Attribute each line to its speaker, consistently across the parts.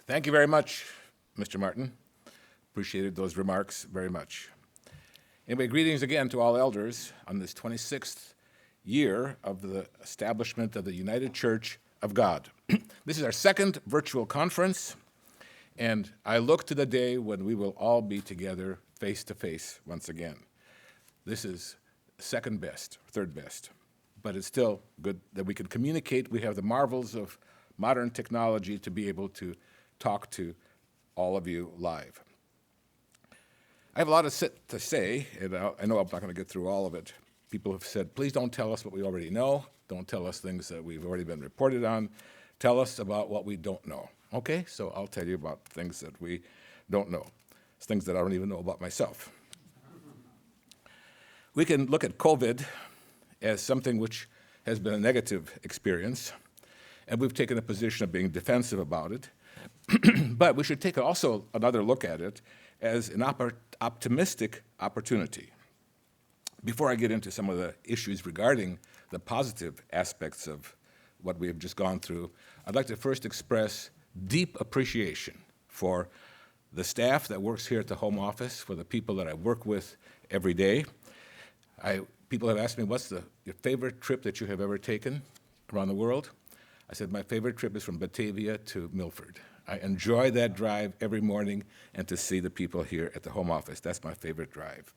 Speaker 1: Thank you very much, Mr. Martin. Appreciated those remarks very much. Anyway, greetings again to all elders on this 26th year of the establishment of the United Church of God. This is our second virtual conference, and I look to the day when we will all be together face to face once again. This is second best, third best, but it's still good that we can communicate. We have the marvels of modern technology to be able to talk to all of you live. I have a lot to say, and I know I'm not going to get through all of it. People have said, please don't tell us what we already know. Don't tell us things that we've already been reported on. Tell us about what we don't know. Okay, so I'll tell you about things that we don't know. It's things that I don't even know about myself. We can look at COVID as something which has been a negative experience, and we've taken a position of being defensive about it. But we should take also another look at it as an optimistic opportunity. Before I get into some of the issues regarding the positive aspects of what we have just gone through, I'd like to first express deep appreciation for the staff that works here at the home office, for the people that I work with every day. People have asked me, what's your favorite trip that you have ever taken around the world? I said, my favorite trip is from Batavia to Milford. I enjoy that drive every morning and to see the people here at the home office. That's my favorite drive.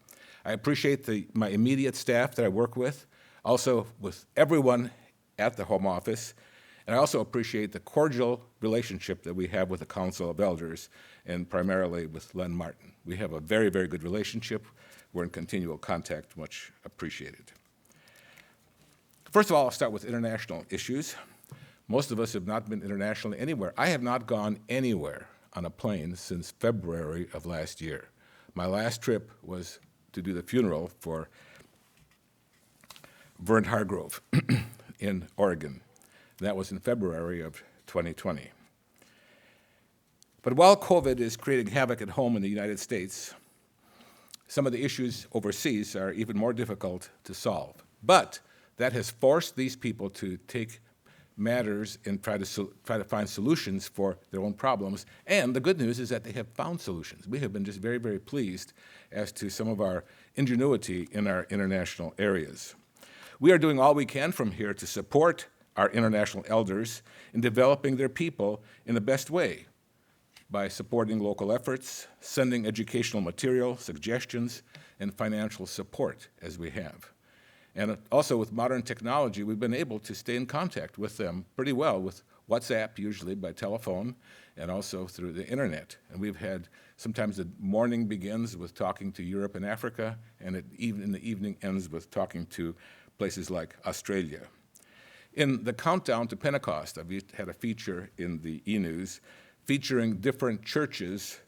Speaker 1: I appreciate my immediate staff that I work with, also with everyone at the home office, and I also appreciate the cordial relationship that we have with the Council of Elders, and primarily with Len Martin. We have a very, very good relationship. We're in continual contact, much appreciated. First of all, I'll start with international issues. Most of us have not been internationally anywhere. I have not gone anywhere on a plane since February of last year. My last trip was to do the funeral for Vern Hargrove in Oregon. That was in February of 2020. But while COVID is creating havoc at home in the United States, some of the issues overseas are even more difficult to solve. But that has forced these people to take matters and try to find solutions for their own problems. And the good news is that they have found solutions. We have been just very, very pleased as to some of our ingenuity in our international areas. We are doing all we can from here to support our international elders in developing their people in the best way by supporting local efforts, sending educational material, suggestions, and financial support as we have. And also with modern technology, we've been able to stay in contact with them pretty well with WhatsApp, usually by telephone, and also through the internet. And we've had, sometimes the morning begins with talking to Europe and Africa, and in the evening ends with talking to places like Australia. In the countdown to Pentecost, I've had a feature in the e-news featuring different churches,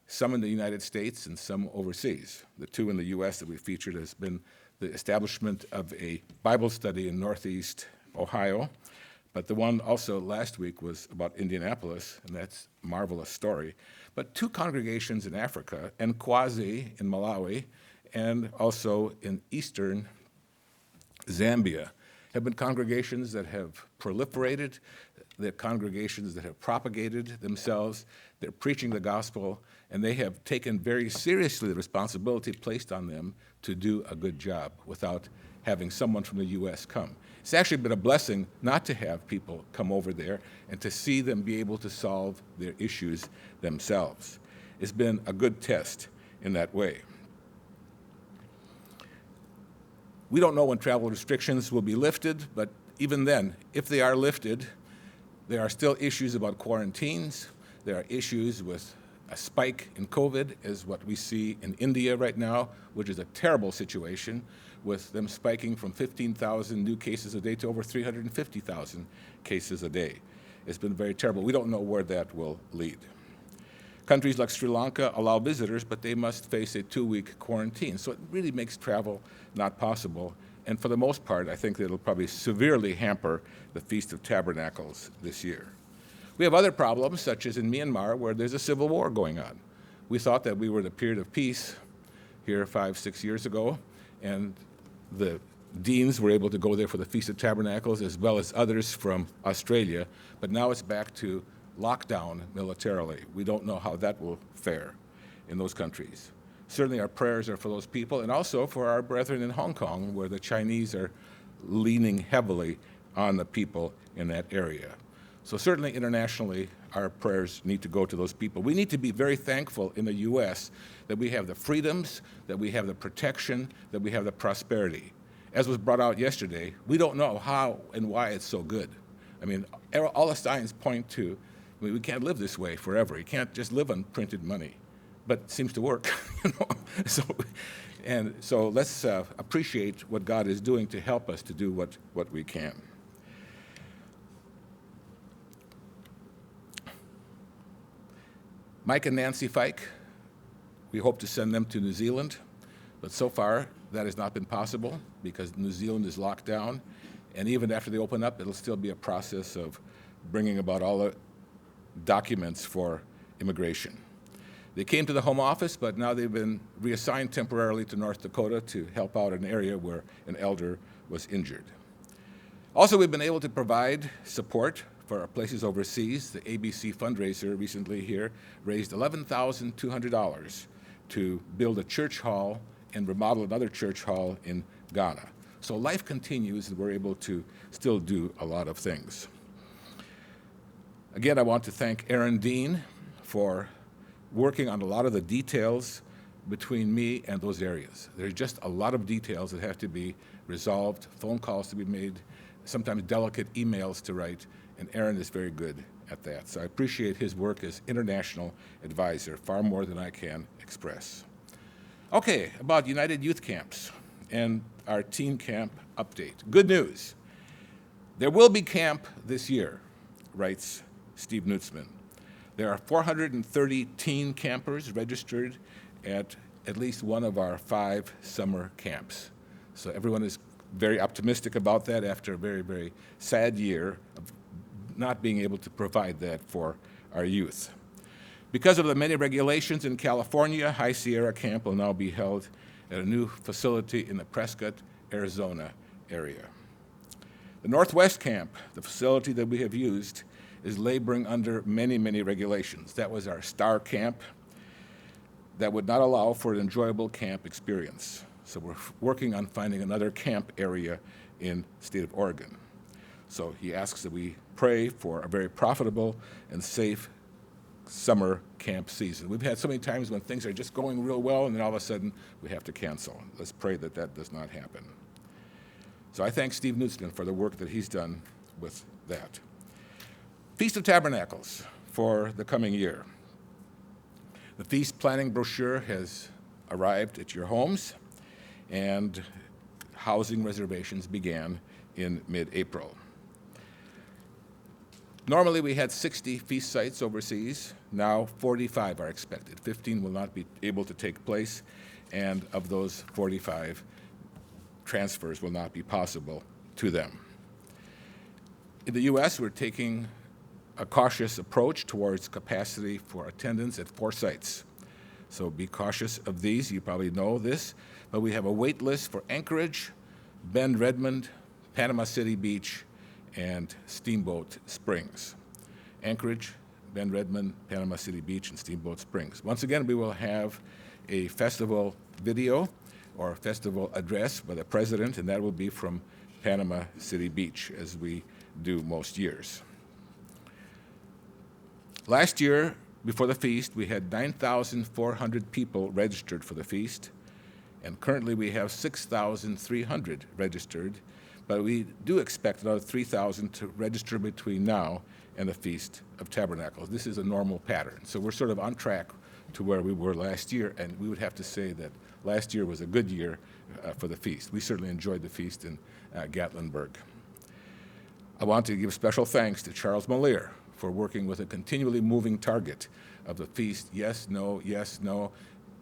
Speaker 1: some in the United States and some overseas. The two in the US that we featured has been the establishment of a Bible study in Northeast Ohio, but the one also last week was about Indianapolis, and that's a marvelous story. But two congregations in Africa, and Kwazi in Malawi, and also in eastern Zambia, have been congregations that have proliferated, they're congregations that have propagated themselves, they're preaching the gospel, and they have taken very seriously the responsibility placed on them to do a good job without having someone from the U.S. come. It's actually been a blessing not to have people come over there and to see them be able to solve their issues themselves. It's been a good test in that way. We don't know when travel restrictions will be lifted, but even then, if they are lifted, there are still issues about quarantines. There are issues with a spike in COVID, as what we see in India right now, which is a terrible situation, with them spiking from 15,000 new cases a day to over 350,000 cases a day. It's been very terrible. We don't know where that will lead. Countries like Sri Lanka allow visitors, but they must face a 2-week quarantine. So it really makes travel not possible. And for the most part, I think it'll probably severely hamper the Feast of Tabernacles this year. We have other problems, such as in Myanmar, where there's a civil war going on. We thought that we were in a period of peace here 5-6 years ago, and the deans were able to go there for the Feast of Tabernacles, as well as others from Australia. But now it's back to lockdown militarily. We don't know how that will fare in those countries. Certainly our prayers are for those people and also for our brethren in Hong Kong, where the Chinese are leaning heavily on the people in that area. So certainly internationally, our prayers need to go to those people. We need to be very thankful in the U.S. that we have the freedoms, that we have the protection, that we have the prosperity. As was brought out yesterday, we don't know how and why it's so good. I mean, all the signs point to, we can't live this way forever. You can't just live on printed money, but it seems to work. So let's appreciate what God is doing to help us to do what we can. Mike and Nancy Fike, we hope to send them to New Zealand, but so far that has not been possible because New Zealand is locked down, and even after they open up, it'll still be a process of bringing about all the documents for immigration. They came to the Home Office, but now they've been reassigned temporarily to North Dakota to help out an area where an elder was injured. Also, we've been able to provide support for our places overseas. The ABC fundraiser recently here raised $11,200 to build a church hall and remodel another church hall in Ghana. So life continues and we're able to still do a lot of things. Again, I want to thank Aaron Dean for working on a lot of the details between me and those areas. There's just a lot of details that have to be resolved, phone calls to be made, sometimes delicate emails to write, and Aaron is very good at that. So I appreciate his work as international advisor far more than I can express. Okay, about United Youth Camps and our teen camp update. Good news. There will be camp this year, writes Steve Nutzman. There are 430 teen campers registered at least one of our 5 summer camps. So everyone is very optimistic about that after a very, very sad year of not being able to provide that for our youth. Because of the many regulations in California, High Sierra Camp will now be held at a new facility in the Prescott, Arizona area. The Northwest Camp, the facility that we have used, is laboring under many, many regulations. That was our star camp that would not allow for an enjoyable camp experience. So we're working on finding another camp area in the state of Oregon. So he asks that we pray for a very profitable and safe summer camp season. We've had so many times when things are just going real well and then all of a sudden we have to cancel. Let's pray that that does not happen. So I thank Steve Nutzman for the work that he's done with that. Feast of Tabernacles for the coming year. The feast planning brochure has arrived at your homes, and housing reservations began in mid-April. Normally we had 60 feast sites overseas. Now 45 are expected. 15 will not be able to take place, and of those 45, transfers will not be possible to them. In the U.S., we're taking a cautious approach towards capacity for attendance at 4 sites. So be cautious of these. You probably know this, but we have a wait list for Anchorage, Bend Redmond, Panama City Beach, and Steamboat Springs. Anchorage, Bend Redmond, Panama City Beach, and Steamboat Springs. Once again, we will have a festival video or festival address by the president, and that will be from Panama City Beach, as we do most years. Last year, before the feast, we had 9,400 people registered for the feast, and currently we have 6,300 registered, but we do expect another 3,000 to register between now and the Feast of Tabernacles. This is a normal pattern, so we're sort of on track to where we were last year, and we would have to say that last year was a good year for the feast. We certainly enjoyed the feast in Gatlinburg. I want to give special thanks to Charles Moliere for working with a continually moving target of the feast. Yes, no,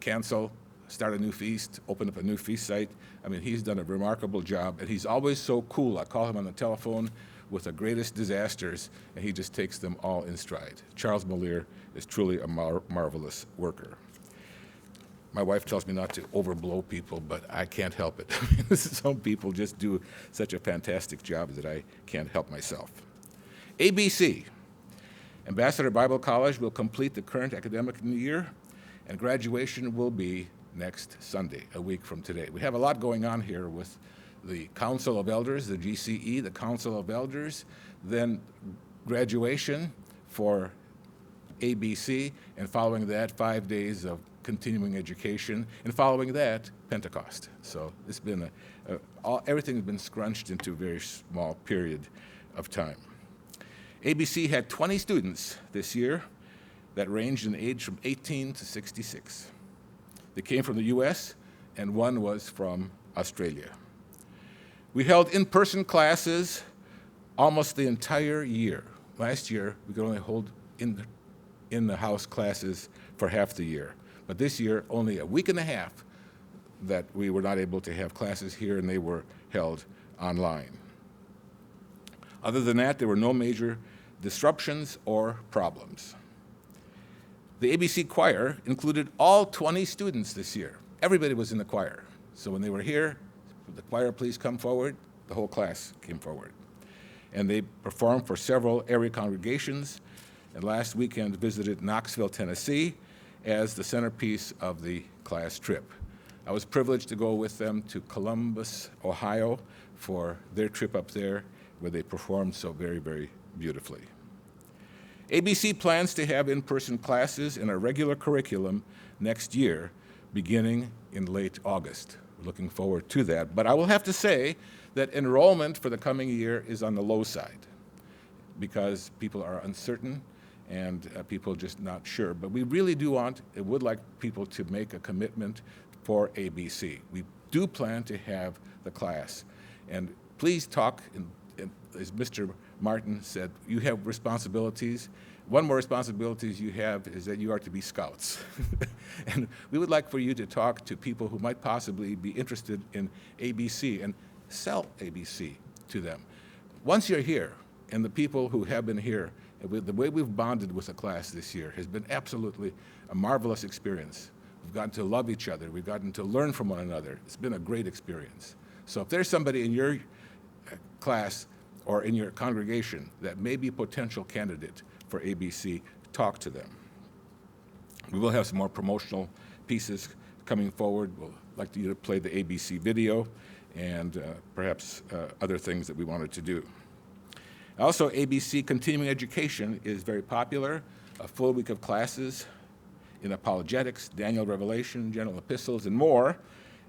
Speaker 1: cancel, start a new feast, open up a new feast site. I mean, he's done a remarkable job, and he's always so cool. I call him on the telephone with the greatest disasters, and he just takes them all in stride. Charles Moliere is truly a marvelous worker. My wife tells me not to overblow people, but I can't help it. Some people just do such a fantastic job that I can't help myself. ABC. Ambassador Bible College will complete the current academic year, and graduation will be next Sunday, a week from today. We have a lot going on here with the Council of Elders, the GCE, the Council of Elders, then graduation for ABC, and following that, 5 days of continuing education, and following that, Pentecost. So it's been everything's been scrunched into a very small period of time. ABC had 20 students this year that ranged in age from 18 to 66. They came from the US, and one was from Australia. We held in-person classes almost the entire year. Last year, we could only hold in-the-house classes for half the year. But this year, only a week and a half that we were not able to have classes here, and they were held online. Other than that, there were no major disruptions or problems. The ABC choir included all 20 students this year. Everybody was in the choir. So when they were here, the choir, please come forward. The whole class came forward. And they performed for several area congregations, and last weekend visited Knoxville, Tennessee, as the centerpiece of the class trip. I was privileged to go with them to Columbus, Ohio, for their trip up there, where they performed so very, very beautifully. ABC plans to have in-person classes in a regular curriculum next year, beginning in late August. We're looking forward to that. But I will have to say that enrollment for the coming year is on the low side because people are uncertain and people are just not sure. But we really would like people to make a commitment for ABC. We do plan to have the class. And please talk, as Mr. Martin said, you have responsibilities. One more responsibilities you have is that you are to be scouts. And we would like for you to talk to people who might possibly be interested in ABC and sell ABC to them. Once you're here, and the people who have been here, the way we've bonded with the class this year has been absolutely a marvelous experience. We've gotten to love each other. We've gotten to learn from one another. It's been a great experience. So if there's somebody in your class or in your congregation that may be a potential candidate for ABC, talk to them. We will have some more promotional pieces coming forward. We'll like you to play the ABC video and perhaps other things that we wanted to do. Also, ABC Continuing Education is very popular. A full week of classes in apologetics, Daniel, Revelation, general epistles, and more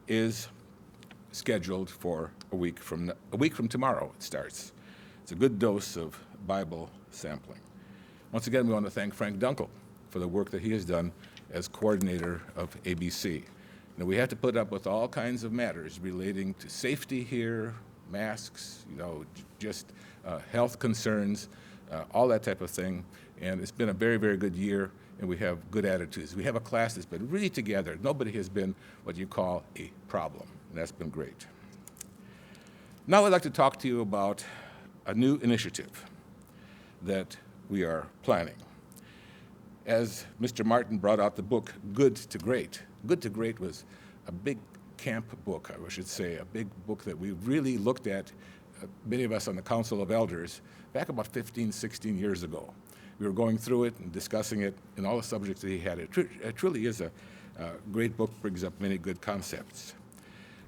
Speaker 1: is scheduled for a week from tomorrow. It starts. It's a good dose of Bible sampling. Once again, we want to thank Frank Dunkel for the work that he has done as coordinator of ABC. Now, we have to put up with all kinds of matters relating to safety here, masks, just health concerns, all that type of thing. And it's been a very, very good year, and we have good attitudes. We have a class that's been really together. Nobody has been what you call a problem, and that's been great. Now I'd like to talk to you about a new initiative that we are planning. As Mr. Martin brought out the book, Good to Great. Good to Great was a big camp book, I should say, a big book that we really looked at, many of us on the Council of Elders, back about 15, 16 years ago. We were going through it and discussing it and all the subjects that he had. It truly is a great book, brings up many good concepts.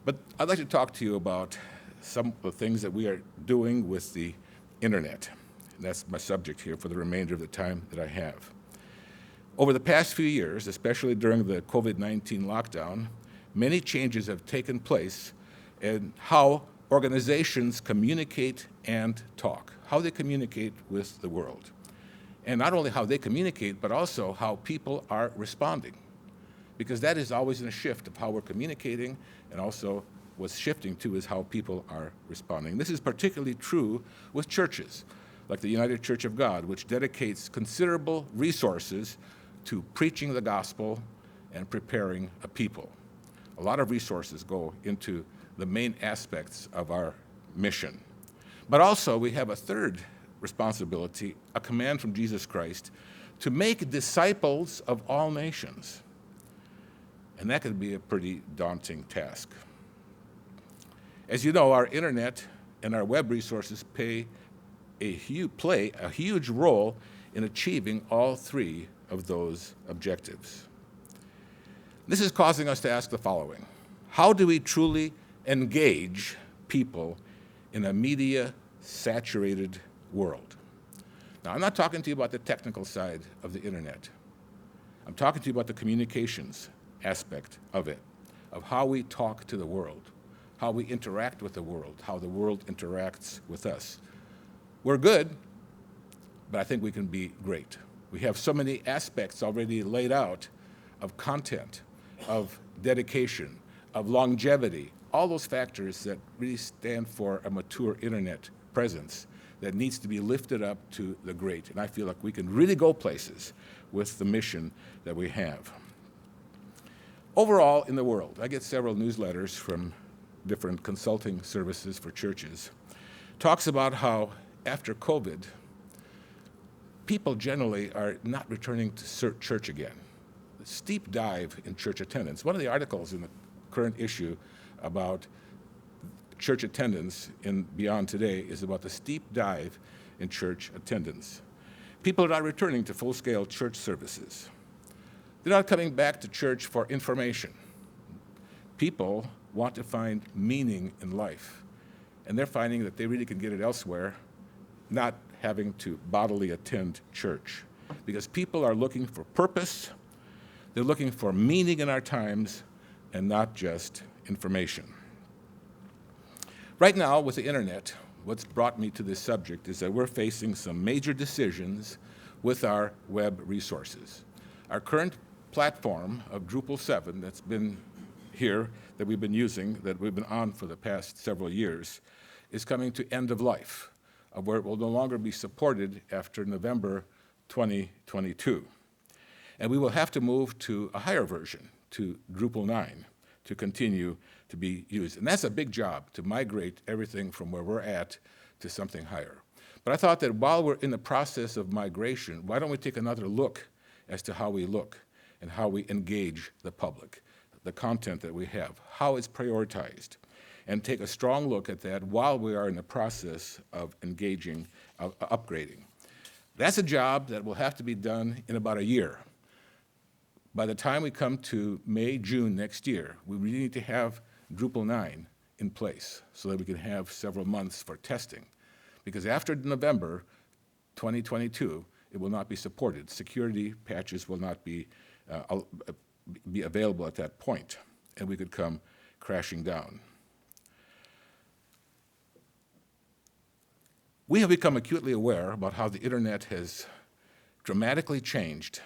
Speaker 1: But I'd like to talk to you about some of the things that we are doing with the internet. And that's my subject here for the remainder of the time that I have. Over the past few years, especially during the COVID-19 lockdown, many changes have taken place in how organizations communicate and talk, how they communicate with the world. And not only how they communicate, but also how people are responding. Because that is always in a shift of how we're communicating, and also what's shifting to is how people are responding. This is particularly true with churches, like the United Church of God, which dedicates considerable resources to preaching the gospel and preparing a people. A lot of resources go into the main aspects of our mission. But also we have a third responsibility, a command from Jesus Christ, to make disciples of all nations. And that could be a pretty daunting task. As you know, our internet and our web resources play a huge role in achieving all three of those objectives. This is causing us to ask the following: how do we truly engage people in a media-saturated world? Now, I'm not talking to you about the technical side of the internet. I'm talking to you about the communications aspect of it, of how we talk to the world, how we interact with the world, how the world interacts with us. We're good, but I think we can be great. We have so many aspects already laid out of content, of dedication, of longevity, all those factors that really stand for a mature internet presence that needs to be lifted up to the great. And I feel like we can really go places with the mission that we have. Overall in the world, I get several newsletters from different consulting services for churches, talks about how after COVID, people generally are not returning to church again. A steep dive in church attendance. One of the articles in the current issue about church attendance in Beyond Today is about the steep dive in church attendance. People are not returning to full-scale church services. They're not coming back to church for information. People want to find meaning in life, and they're finding that they really can get it elsewhere, not having to bodily attend church. Because people are looking for purpose, they're looking for meaning in our times, and not just information. Right now, with the internet, what's brought me to this subject is that we're facing some major decisions with our web resources. Our current platform of Drupal 7 that's been here, that we've been using, that we've been on for the past several years, is coming to end of life, where it will no longer be supported after November 2022. And we will have to move to a higher version, to Drupal 9, to continue to be used. And that's a big job, to migrate everything from where we're at to something higher. But I thought that while we're in the process of migration, why don't we take another look as to how we look and how we engage the public, the content that we have, how it's prioritized, and take a strong look at that while we are in the process of engaging, upgrading. That's a job that will have to be done in about a year. By the time we come to May, June next year, we really need to have Drupal 9 in place so that we can have several months for testing. Because after November 2022, it will not be supported. Security patches will not be available at that point, and we could come crashing down. We have become acutely aware about how the internet has dramatically changed,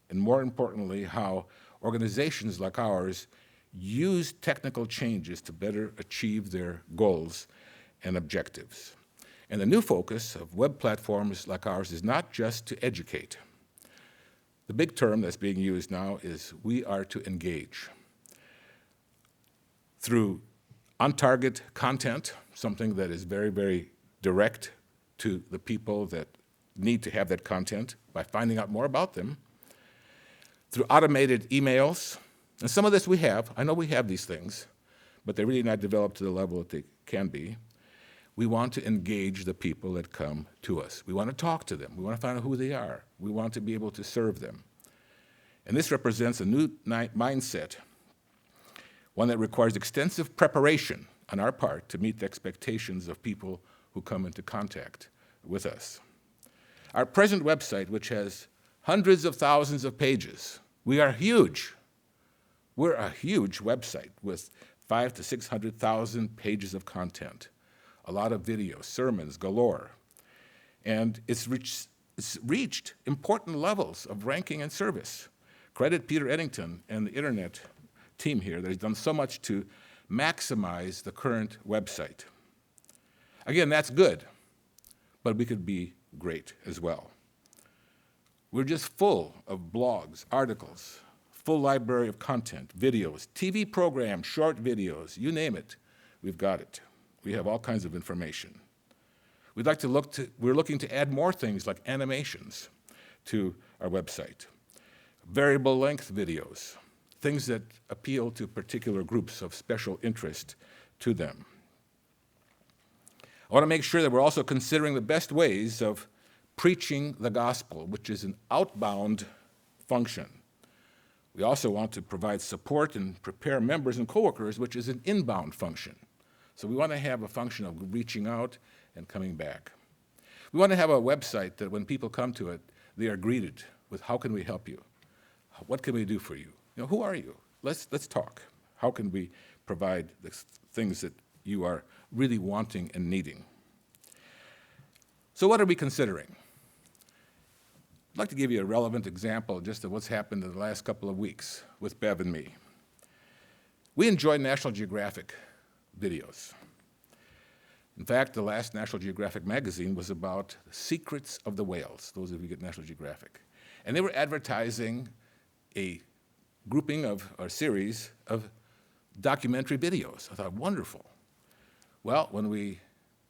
Speaker 1: and more importantly, how organizations like ours use technical changes to better achieve their goals and objectives. And the new focus of web platforms like ours is not just to educate. The big term that's being used now is we are to engage. Through on-target content, something that is very, very direct to the people that need to have that content by finding out more about them, through automated emails, and some of this we have. I know we have these things, but they're really not developed to the level that they can be. We want to engage the people that come to us. We want to talk to them. We want to find out who they are. We want to be able to serve them. And this represents a new mindset, one that requires extensive preparation on our part to meet the expectations of people who come into contact with us. Our present website, which has hundreds of thousands of pages, we are huge. We're a huge website with 500,000 to 600,000 pages of content, a lot of videos, sermons galore. And it's reached important levels of ranking and service. Credit Peter Eddington and the internet team here that has done so much to maximize the current website. Again, that's good, but we could be great as well. We're just full of blogs, articles, full library of content, videos, TV programs, short videos, you name it, we've got it. We have all kinds of information. We're looking to add more things like animations to our website, variable length videos, things that appeal to particular groups of special interest to them. I want to make sure that we're also considering the best ways of preaching the gospel, which is an outbound function. We also want to provide support and prepare members and coworkers, which is an inbound function. So we want to have a function of reaching out and coming back. We want to have a website that when people come to it, they are greeted with, how can we help you? What can we do for you? Who are you? Let's talk. How can we provide the things that you are really wanting and needing? So what are we considering? I'd like to give you a relevant example just of what's happened in the last couple of weeks with Bev and me. We enjoy National Geographic videos. In fact, the last National Geographic magazine was about the secrets of the whales, those of you who get National Geographic. And they were advertising a grouping of, or series of documentary videos. I thought, wonderful. Well, when we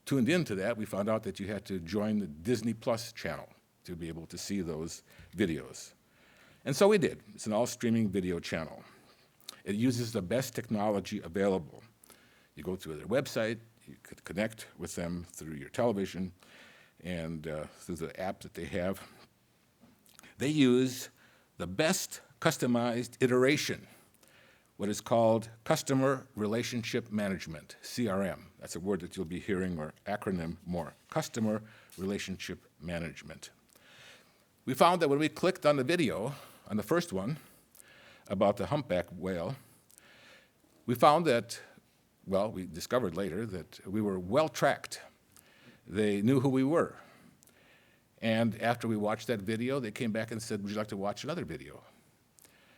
Speaker 1: tuned into that, we found out that you had to join the Disney Plus channel to be able to see those videos. And so we did. It's an all-streaming video channel. It uses the best technology available. You go to their website, you could connect with them through your television and through the app that they have. They use the best customized iteration, what is called Customer Relationship Management, CRM. That's a word that you'll be hearing, or acronym more, Customer Relationship Management. We found that when we clicked on the video, on the first one, about the humpback whale, we found that, well, we discovered later that we were well tracked. They knew who we were. And after we watched that video, they came back and said, would you like to watch another video?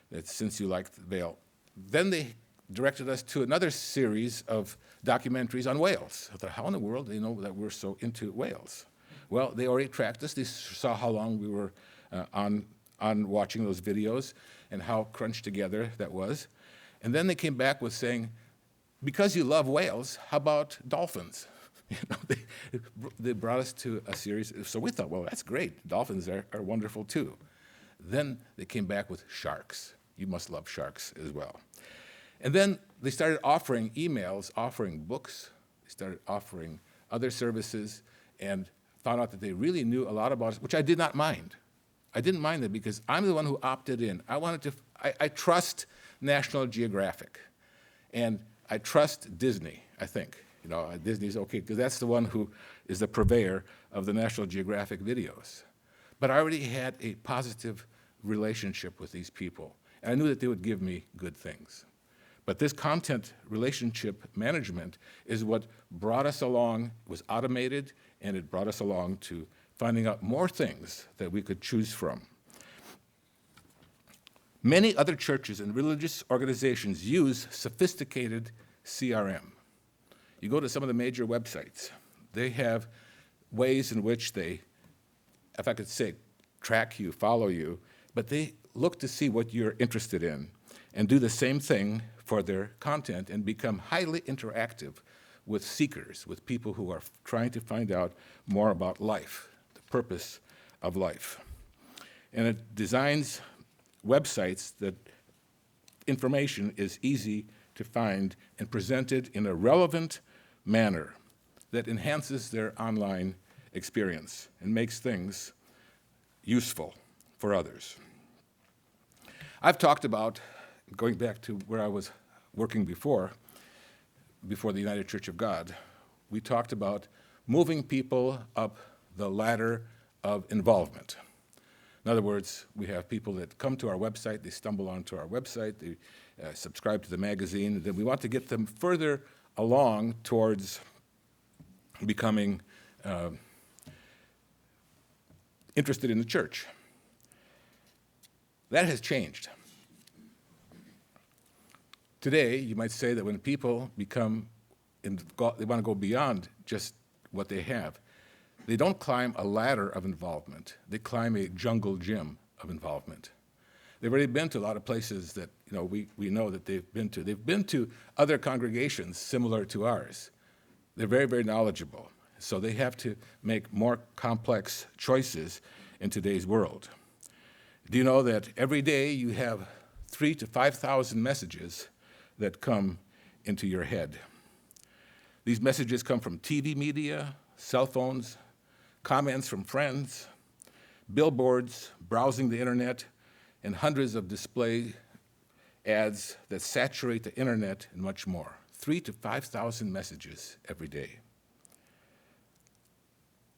Speaker 1: That since you liked the whale. Then they directed us to another series of documentaries on whales. I thought, how in the world do they know that we're so into whales? Well, they already tracked us. They saw how long we were on watching those videos and how crunched together that was. And then they came back with saying, because you love whales, how about dolphins? They brought us to a series. So we thought, well, that's great. Dolphins are wonderful too. Then they came back with sharks. You must love sharks as well. And then they started offering emails, offering books. They started offering other services and found out that they really knew a lot about us, which I did not mind. I didn't mind it because I'm the one who opted in. I trust National Geographic. And I trust Disney, I think. Disney's okay, because that's the one who is the purveyor of the National Geographic videos. But I already had a positive relationship with these people, and I knew that they would give me good things. But this content relationship management is what brought us along, was automated, and it brought us along to finding out more things that we could choose from. Many other churches and religious organizations use sophisticated CRM. You go to some of the major websites, they have ways in which they, if I could say, track you, follow you, but they look to see what you're interested in and do the same thing for their content and become highly interactive with seekers, with people who are trying to find out more about life, the purpose of life. And it designs websites that information is easy to find and presented in a relevant manner that enhances their online experience and makes things useful for others. I've talked about, going back to where I was working before the United Church of God, we talked about moving people up the ladder of involvement. In other words, we have people that come to our website, they stumble onto our website, they subscribe to the magazine, and then we want to get them further along towards becoming interested in the church. That has changed. Today, you might say that when people they want to go beyond just what they have, they don't climb a ladder of involvement. They climb a jungle gym of involvement. They've already been to a lot of places that we know that they've been to. They've been to other congregations similar to ours. They're very, very knowledgeable. So they have to make more complex choices in today's world. Do you know that every day you have 3,000 to 5,000 messages that come into your head? These messages come from TV media, cell phones, comments from friends, billboards, browsing the internet, and hundreds of display ads that saturate the internet and much more. 3,000 to 5,000 messages every day.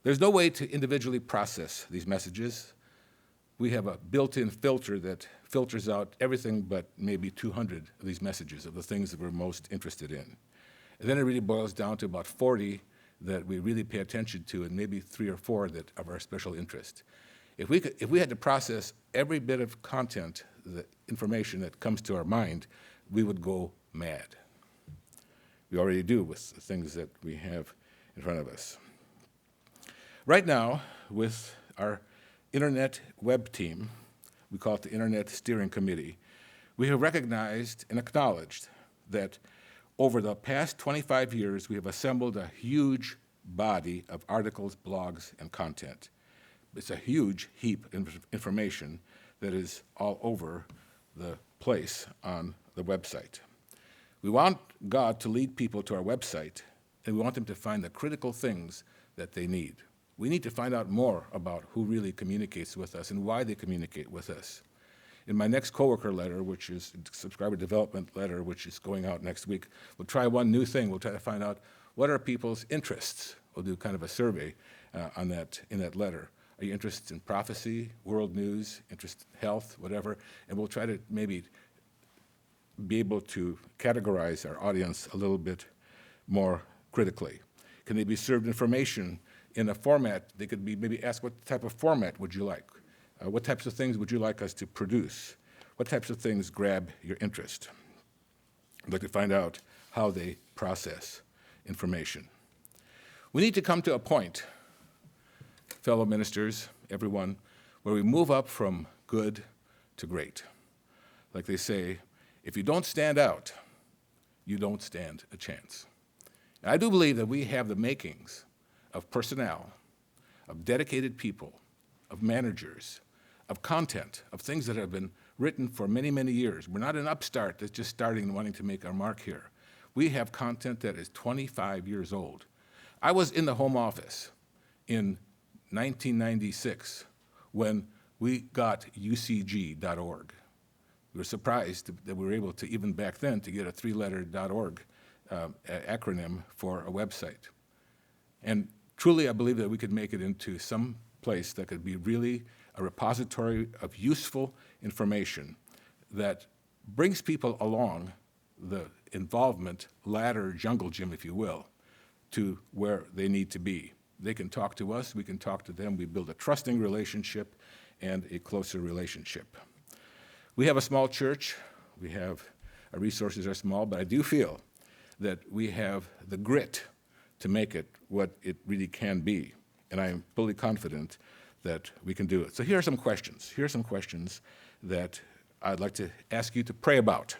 Speaker 1: There's no way to individually process these messages. We have a built-in filter that filters out everything but maybe 200 of these messages of the things that we're most interested in. And then it really boils down to about 40 that we really pay attention to, and maybe 3 or 4 that are of our special interest. If we had to process every bit of content, the information that comes to our mind, we would go mad. We already do with the things that we have in front of us. Right now, with our Internet Web team, we call it the Internet Steering Committee, we have recognized and acknowledged that over the past 25 years, we have assembled a huge body of articles, blogs, and content. It's a huge heap of information that is all over the place on the website. We want God to lead people to our website, and we want them to find the critical things that they need. We need to find out more about who really communicates with us and why they communicate with us. In my next coworker letter, which is a subscriber development letter, which is going out next week, we'll try one new thing. We'll try to find out what are people's interests. We'll do kind of a survey in that letter. Are you interested in prophecy, world news, interest in health, whatever? And we'll try to maybe be able to categorize our audience a little bit more critically. Can they be served information in a format? They could be maybe asked, what type of format would you like? What types of things would you like us to produce? What types of things grab your interest? I'd like to find out how they process information. We need to come to a point, fellow ministers, everyone, where we move up from good to great. Like they say, if you don't stand out, you don't stand a chance. And I do believe that we have the makings of personnel, of dedicated people, of managers, of content, of things that have been written for many, many years. We're not an upstart that's just starting and wanting to make our mark here. We have content that is 25 years old. I was in the Home Office in 1996 when we got UCG.org. We were surprised that we were able to, even back then, to get a 3-letter .org acronym for a website. And truly, I believe that we could make it into some place that could be really a repository of useful information that brings people along the involvement ladder, jungle gym, if you will, to where they need to be. They can talk to us, we can talk to them, we build a trusting relationship and a closer relationship. We have a small church, our resources are small, but I do feel that we have the grit to make it what it really can be. And I am fully confident that we can do it. So here are some questions. Here are some questions that I'd like to ask you to pray about.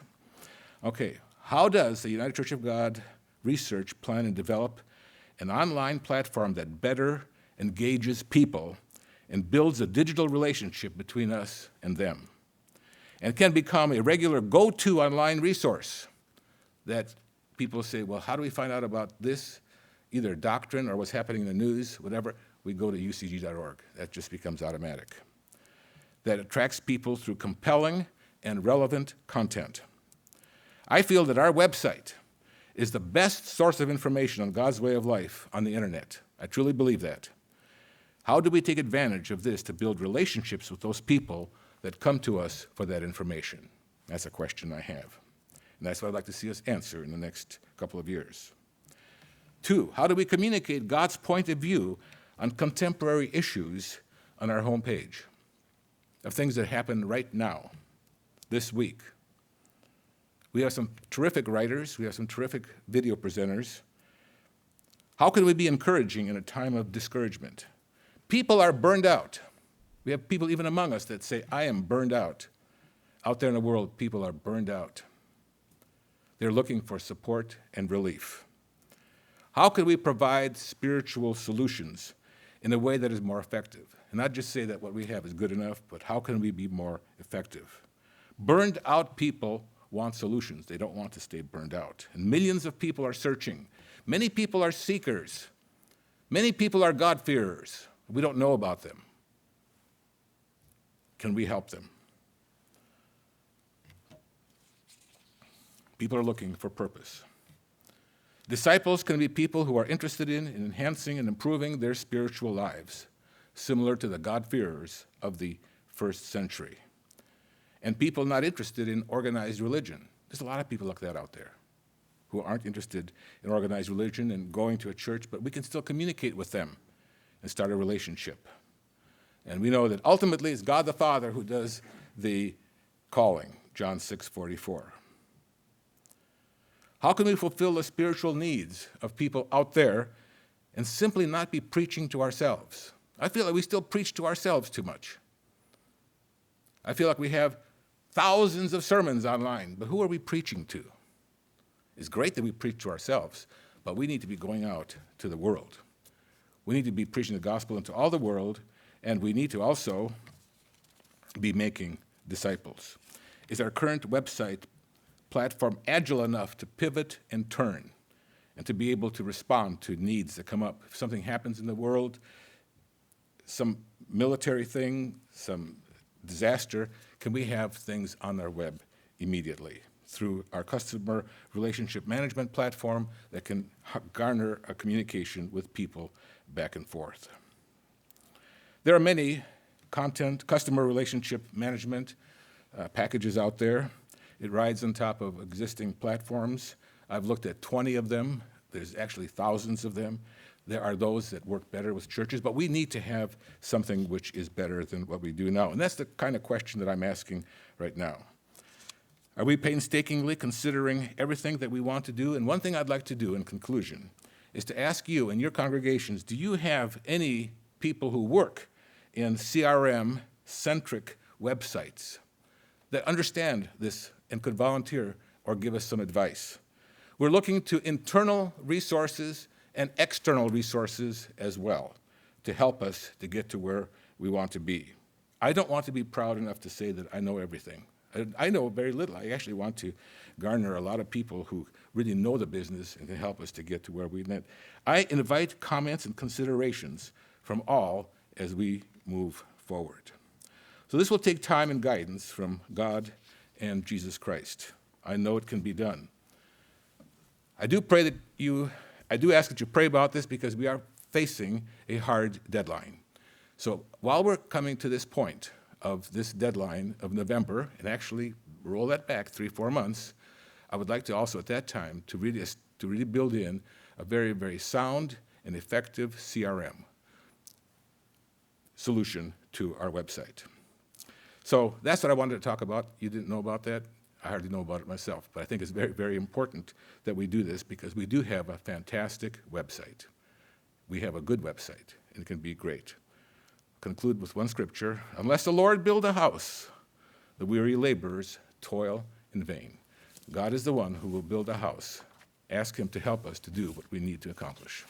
Speaker 1: Okay, how does the United Church of God research, plan, and develop an online platform that better engages people and builds a digital relationship between us and them, and can become a regular go-to online resource that people say, well, how do we find out about this, either doctrine or what's happening in the news, whatever? We go to ucg.org. That just becomes automatic. That attracts people through compelling and relevant content. I feel that our website is the best source of information on God's way of life on the internet. I truly believe that. How do we take advantage of this to build relationships with those people that come to us for that information? That's a question I have. And that's what I'd like to see us answer in the next couple of years. 2, how do we communicate God's point of view on contemporary issues on our homepage, of things that happen right now, this week? We have some terrific writers. We have some terrific video presenters. How can we be encouraging in a time of discouragement? People are burned out. We have people even among us that say, I am burned out. Out there in the world, people are burned out. They're looking for support and relief. How can we provide spiritual solutions in a way that is more effective? And not just say that what we have is good enough, but how can we be more effective? Burned out people want solutions. They don't want to stay burned out. And millions of people are searching. Many people are seekers. Many people are God-fearers. We don't know about them. can we help them? People are looking for purpose. Disciples can be people who are interested in enhancing and improving their spiritual lives, similar to the God-fearers of the first century. And people not interested in organized religion. There's a lot of people like that out there who aren't interested in organized religion and going to a church, but we can still communicate with them and start a relationship. And we know that ultimately it's God the Father who does the calling, John 6:44. How can we fulfill the spiritual needs of people out there and simply not be preaching to ourselves? I feel like we still preach to ourselves too much. I feel like we have thousands of sermons online, but who are we preaching to? It's great that we preach to ourselves, but we need to be going out to the world. We need to be preaching the gospel into all the world, and we need to also be making disciples. Is our current website platform agile enough to pivot and turn and to be able to respond to needs that come up? If something happens in the world, some military thing, some disaster, can we have things on our web immediately through our customer relationship management platform that can garner a communication with people back and forth? There are many customer relationship management packages out there. It rides on top of existing platforms. I've looked at 20 of them. There's actually thousands of them. There are those that work better with churches, but we need to have something which is better than what we do now. And that's the kind of question that I'm asking right now. Are we painstakingly considering everything that we want to do? And one thing I'd like to do in conclusion is to ask you and your congregations, do you have any people who work in CRM-centric websites that understand this and could volunteer or give us some advice? We're looking to internal resources and external resources as well to help us to get to where we want to be. I don't want to be proud enough to say that I know everything. I know very little. I actually want to garner a lot of people who really know the business and can help us to get to where we need. I invite comments and considerations from all as we move forward. So this will take time and guidance from God and Jesus Christ. I know it can be done. I do ask that you pray about this because we are facing a hard deadline. So while we're coming to this point of this deadline of November, and actually roll that back 3-4 months, I would like to also at that time to really build in a very, very sound and effective CRM solution to our website. So that's what I wanted to talk about. You didn't know about that? I hardly know about it myself, but I think it's very, very important that we do this because we do have a fantastic website. We have a good website, and it can be great. Conclude with one scripture: unless the Lord build a house, the weary laborers toil in vain. God is the one who will build a house. Ask him to help us to do what we need to accomplish.